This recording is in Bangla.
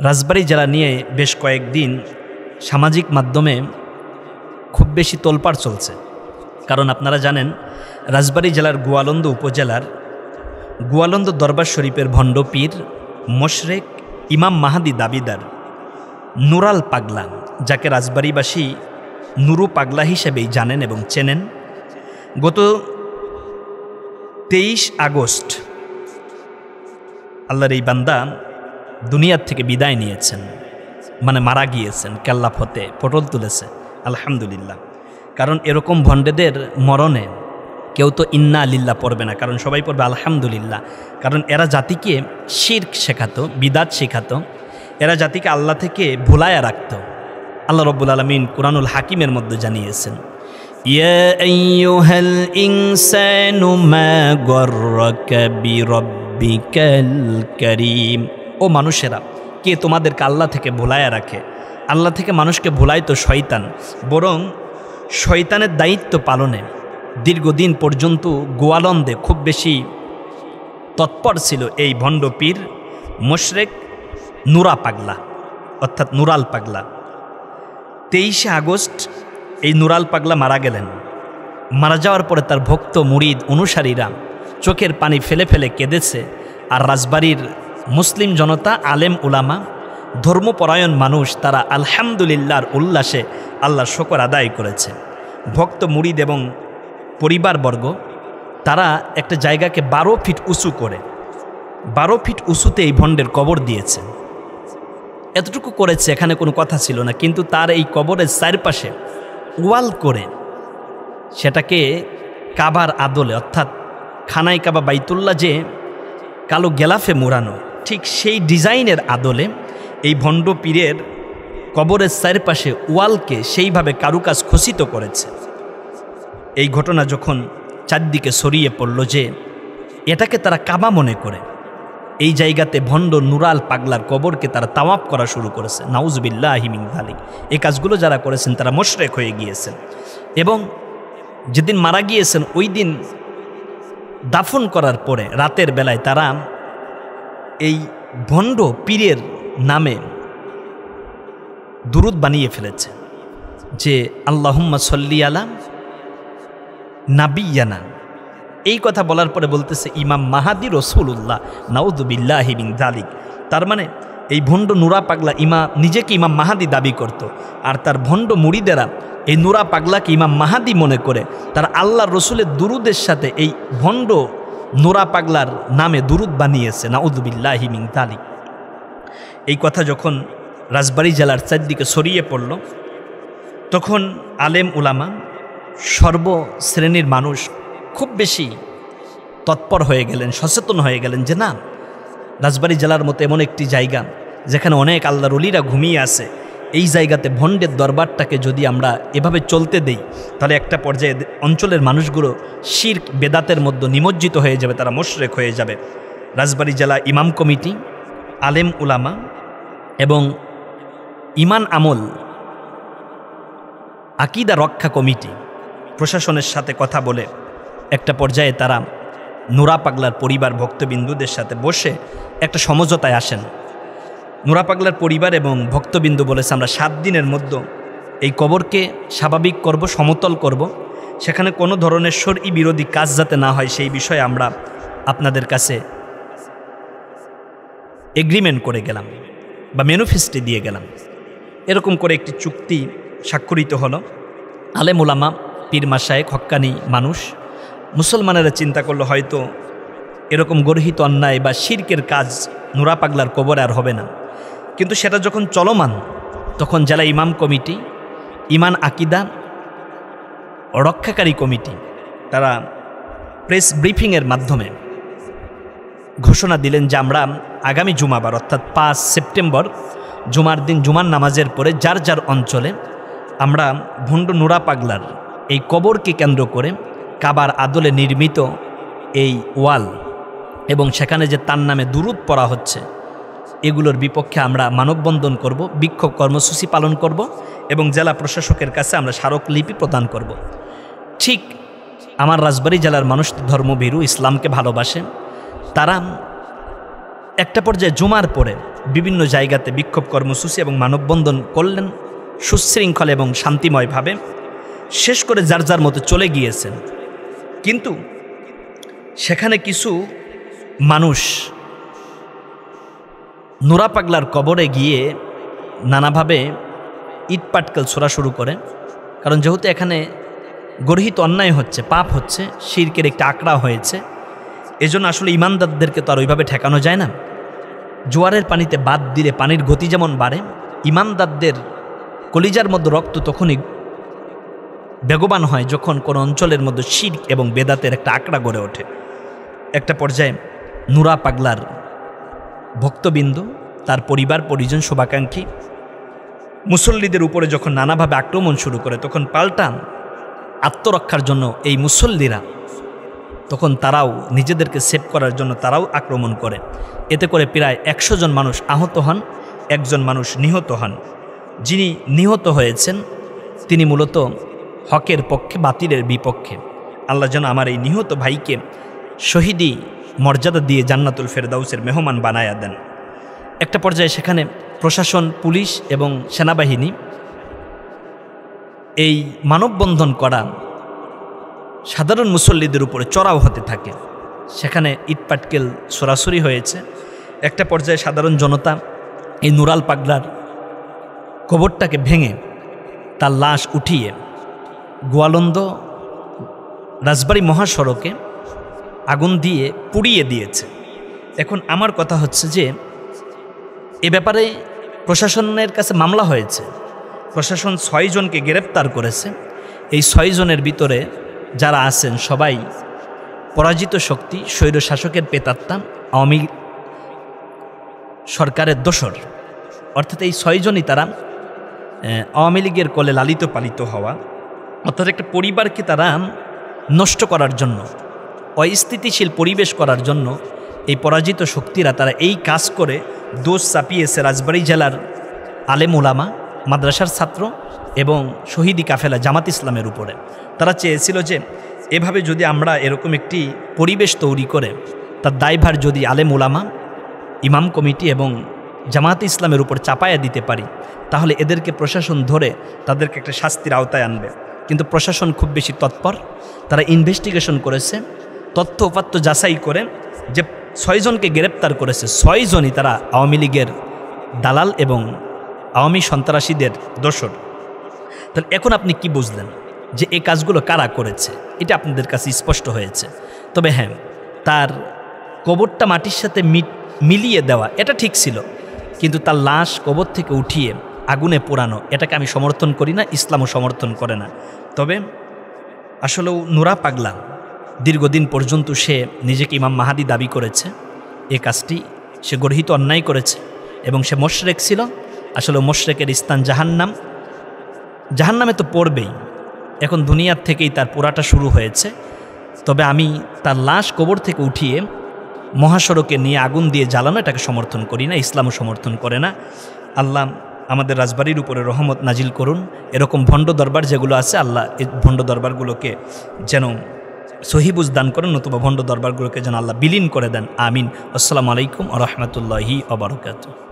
রাজবাড়ী জেলা নিয়ে বেশ কয়েকদিন সামাজিক মাধ্যমে খুব বেশি তোলপাড় চলছে। কারণ আপনারা জানেন রাজবাড়ী জেলার গোয়ালন্দ উপজেলার গোয়ালন্দ দরবার শরীফের ভণ্ড পীর মোশরেক ইমাম মাহাদি দাবিদার নুরাল পাগলা, যাকে রাজবাড়ীবাসী নুরু পাগলা হিসেবেই জানেন এবং চেনেন, গত 23 আগস্ট আল্লাহর এই বান্দা দুনিয়ার থেকে বিদায় নিয়েছেন, মানে মারা গিয়েছেন। কেল্লা ফতে পটল তুলেছে, আলহামদুলিল্লাহ। কারণ এরকম ভণ্ডেদের মরণে কেউ তো ইন্না লিল্লাহ পড়বে না, কারণ সবাই পড়বে আলহামদুলিল্লাহ। কারণ এরা জাতিকে শিরক শেখাতো, বিদাত শেখাতো, এরা জাতিকে আল্লাহ থেকে ভুলায়া রাখত। আল্লাহ রব্বুল আলামিন কুরআনুল হাকিমের মধ্যে জানিয়েছেন, ইয়া আইয়ুহাল ইনসানু মা গররাকা বিরাব্বিকাল কারীম। ও মানুষেরা, কে তোমাদেরকে আল্লাহ থেকে ভুলায়া রাখে? আল্লাহ থেকে মানুষকে ভুলায় তো শয়তান। বরং শয়তানের দায়িত্ব পালনে দীর্ঘদিন পর্যন্ত গোয়ালন্দে খুব বেশি তৎপর ছিল এই ভণ্ড পীর মোশরেক নুরা পাগলা, অর্থাৎ নুরাল পাগলা। 23 আগস্ট এই নুরাল পাগলা মারা গেলেন। মারা যাওয়ার পরে তার ভক্ত মুরিদ অনুসারীরা চোখের পানি ফেলে ফেলে কেঁদেছে। আর রাজবাড়ির মুসলিম জনতা, আলেম উলামা, ধর্মপরায়ণ মানুষ, তারা আলহামদুলিল্লাহর উল্লাসে আল্লাহর শুকর আদায় করেছে। ভক্ত মুরিদ এবং পরিবারবর্গ তারা একটা জায়গাকে 12 ফিট উঁচু করে 12 ফিট উঁচুতে এই ভণ্ডের কবর দিয়েছে। এতটুকু করেছে, এখানে কোনো কথা ছিল না। কিন্তু তার এই কবরের চারপাশে ওয়াল করে সেটাকে কাবার আদলে, অর্থাৎ খানাই কাবা বাইতুল্লাহ যে কালো গেলাফে মোড়ানো, ঠিক সেই ডিজাইনের আদলে এই ভণ্ড পীরের কবরের চারপাশে ওয়ালকে সেইভাবে কারুকাজ খচিত করেছে। এই ঘটনা যখন চারদিকে ছড়িয়ে পড়ল যে এটাকে তারা কাবা মনে করে, এই জায়গাতে ভণ্ড নুরাল পাগলার কবরকে তারা তাওয়াফ করা শুরু করেছে। নাউজুবিল্লাহি মিন যালিক। এই কাজগুলো যারা করেছেন তারা মুশরিক হয়ে গিয়েছেন। এবং যেদিন মারা গিয়েছেন ওই দিন দাফন করার পরে রাতের বেলায় তারা এই ভণ্ড পীরের নামে দুরুদ বানিয়ে ফেলেছে যে আল্লাহুম্মা সল্লি আলা নাবিয়ানা। এই কথা বলার পরে বলতেছে ইমাম মাহাদি রসুল্লাহ, নাউযুবিল্লাহি মিন যালিক। তার মানে এই ভণ্ড নুরা পাগলা নিজেকে ইমাম মাহাদি দাবি করত, আর তার ভণ্ড মুরিদেরা এই নুরা পাগলাকে ইমাম মাহাদি মনে করে তার আল্লাহর রসুলের দুরুদের সাথে এই ভণ্ড নুরা পাগলার নামে দুরুদ বানিয়েছে। নাউযুবিল্লাহি মিন যালিক। এই কথা যখন রাজবাড়ী জেলার চারদিকে ছড়িয়ে পড়ল, তখন আলেম উলামা, সর্বশ্রেণীর মানুষ খুব বেশি তৎপর হয়ে গেলেন, সচেতন হয়ে গেলেন যে না, রাজবাড়ী জেলার মতো এমন একটি জায়গা যেখানে অনেক আল্লাহর ওলিরা ঘুমিয়ে আছে, এই জায়গাতে ভণ্ডের দরবারটাকে যদি আমরা এভাবে চলতে দেই তাহলে একটা পর্যায়ে অঞ্চলের মানুষগুলো শিরক বেদাতের মধ্যে নিমজ্জিত হয়ে যাবে, তারা মুশরিক হয়ে যাবে। রাজবাড়ী জেলা ইমাম কমিটি, আলেম উলামা এবং ইমান আমল আকীদা রক্ষা কমিটি প্রশাসনের সাথে কথা বলে একটা পর্যায়ে তারা নুরা পাগলার পরিবার ভক্তবিন্দুদের সাথে বসে একটা সমঝোতায় আসেন। নুরা পাগলার পরিবার এবং ভক্তবিন্দু বলেছে, আমরা 7 দিনের মধ্যে এই কবরকে স্বাভাবিক করব, সমতল করব, সেখানে কোনো ধরনের শরঈ বিরোধী কাজ যাতে না হয় সেই বিষয়ে আমরা আপনাদের কাছে এগ্রিমেন্ট করে গেলাম বা ম্যানিফেস্টো দিয়ে গেলাম। এরকম করে একটি চুক্তি স্বাক্ষরিত হলো। আলেম উলামা, পীর মাশায়েখ, হক্কানি মানুষ, মুসলমানেরা চিন্তা করলো হয়তো এরকম গর্হিত অন্যায় বা শিরকের কাজ নুরা পাগলার কবরে আর হবে না। কিন্তু সেটা যখন চলমান, তখন জেলা ইমাম কমিটি, ইমান আকীদা রক্ষাকারী কমিটি তারা প্রেস ব্রিফিংয়ের মাধ্যমে ঘোষণা দিলেন যে আমরা আগামী জুমাবার অর্থাৎ 5 সেপ্টেম্বর জুমার দিন জুমার নামাজের পরে যার যার অঞ্চলে আমরা ভণ্ড নুরা পাগলার এই কবরকে কেন্দ্র করে কাবার আদলে নির্মিত এই ওয়াল এবং সেখানে যে তার নামে দুরুদ পড়া হচ্ছে এগুলোর বিপক্ষে আমরা মানববন্ধন করব, বিক্ষোভ কর্মসূচি পালন করব এবং জেলা প্রশাসকের কাছে আমরা স্মারকলিপি প্রদান করব। ঠিক আমার রাজবাড়ী জেলার মানুষ ধর্মভীরু, ইসলামকে ভালোবাসে, তারা একটা পর্যায়ে জুমার পরে বিভিন্ন জায়গাতে বিক্ষোভ কর্মসূচি এবং মানববন্ধন করলেন সুশৃঙ্খল এবং শান্তিময়ভাবে, শেষ করে যার যার মতো চলে গিয়েছেন। কিন্তু সেখানে কিছু মানুষ নুরা পাগলার কবরে গিয়ে নানাভাবে ইটপাটকেল ছোড়া শুরু করে। কারণ যেহেতু এখানে গর্হিত অন্যায় হচ্ছে, পাপ হচ্ছে, শিরকের একটা আঁকড়া হয়েছে, এজন্য আসলে ইমানদারদেরকে তো আর ওইভাবে ঠেকানো যায় না। জোয়ারের পানিতে বাদ দিলে পানির গতি যেমন বাড়ে, ইমানদারদের কলিজার মধ্যে রক্ত তখনই বেগবান হয় যখন কোনো অঞ্চলের মধ্যে শিরক এবং বেদাতের একটা আঁকড়া গড়ে ওঠে। একটা পর্যায়ে নুরা পাগলার ভক্তবৃন্দ, তার পরিবার পরিজন, শুভাকাঙ্ক্ষী মুসল্লিদের উপরে যখন নানাভাবে আক্রমণ শুরু করে, তখন পাল্টা আত্মরক্ষার জন্য এই মুসল্লিরা তখন তারাও নিজেদেরকে সেভ করার জন্য তারাও আক্রমণ করে। এতে করে প্রায় 100 জন মানুষ আহত হন, 1 জন মানুষ নিহত হন। যিনি নিহত হয়েছেন তিনি মূলত হকের পক্ষে, বাতিলের বিপক্ষে। আল্লাহ যেন আমার এই নিহত ভাইকে শহীদি মর্যাদা দিয়ে জান্নাতুল ফেরদাউসের মেহমান বানায়া দেন। একটা পর্যায়ে সেখানে প্রশাসন, পুলিশ এবং সেনাবাহিনী এই মানববন্ধন করা সাধারণ মুসল্লিদের উপরে চড়াও হতে থাকে। সেখানে ইটপাটকেল সরাসরি হয়েছে। একটা পর্যায়ে সাধারণ জনতা এই নুরাল পাগলার কবরটাকে ভেঙে তার লাশ উঠিয়ে গোয়ালন্দ রাজবাড়ী মহাসড়কে আগুন দিয়ে পুড়িয়ে দিয়েছে। এখন আমার কথা হচ্ছে যে এ ব্যাপারে প্রশাসনের কাছে মামলা হয়েছে। প্রশাসন 6 জনকে গ্রেপ্তার করেছে। এই 6 জনের ভিতরে যারা আছেন সবাই পরাজিত শক্তি, স্বৈর শাসকের পেতাত্তা, আওয়ামী সরকারের দোসর। অর্থাৎ এই 6 জনই তারা আওয়ামী লীগের কোলে লালিত পালিত হওয়া, অর্থাৎ একটা পরিবারকে তারা নষ্ট করার জন্য, অস্থিতিশীল পরিবেশ করার জন্য এই পরাজিত শক্তিরা তারা এই কাজ করে দোষ চাপিয়েছে রাজবাড়ী জেলার আলেম ওলামা, মাদ্রাসার ছাত্র এবং শহীদি কাফেলা জামাত ইসলামের উপরে। তারা চেয়েছিল যে এভাবে যদি আমরা এরকম একটি পরিবেশ তৈরি করে তার দায়ভার যদি আলেম ওলামা, ইমাম কমিটি এবং জামাত ইসলামের উপর চাপায়া দিতে পারি, তাহলে এদেরকে প্রশাসন ধরে তাদেরকে একটা শাস্তির আওতায় আনবে। কিন্তু প্রশাসন খুব বেশি তৎপর। তারা ইনভেস্টিগেশন করেছে, তথ্য উপাত্ত যাচাই করে যে 6 জনকে গ্রেপ্তার করেছে, 6 জনই তারা আওয়ামী লীগের দালাল এবং আওয়ামী সন্ত্রাসীদের দোসর। তাহলে এখন আপনি কি বুঝলেন যে এই কাজগুলো কারা করেছে? এটা আপনাদের কাছে স্পষ্ট হয়েছে। তবে হ্যাঁ, তার কবরটা মাটির সাথে মিলিয়ে দেওয়া এটা ঠিক ছিল, কিন্তু তার লাশ কবর থেকে উঠিয়ে আগুনে পোড়ানো এটাকে আমি সমর্থন করি না, ইসলামও সমর্থন করে না। তবে আসলেও নুরা পাগলা দীর্ঘদিন পর্যন্ত সে নিজেকে ইমাম মাহাদি দাবি করেছে। এ কাজটি সে গর্হিত অন্যায় করেছে এবং সে মোশরেক ছিল। আসলে মোশরেকের স্থান জাহান্নাম, জাহান্নামে তো পড়বেই। এখন দুনিয়ার থেকেই তার পোড়াটা শুরু হয়েছে। তবে আমি তার লাশ কবর থেকে উঠিয়ে মহাসড়কে নিয়ে আগুন দিয়ে জ্বালানো এটাকে সমর্থন করি না, ইসলামও সমর্থন করে না। আল্লাহ আমাদের রাজবাড়ির উপরে রহমত নাজিল করুন। এরকম ভণ্ড দরবার যেগুলো আছে, আল্লাহ এই ভণ্ড দরবারগুলোকে যেন সহিবুজ দান করেন, নতুবা ভণ্ড দরবারগুলোকে যেন আল্লাহ বিলীন করে দেন। আমিন। আসসালামু আলাইকুম ওয়া রাহমাতুল্লাহি ওয়া বারাকাতুহু।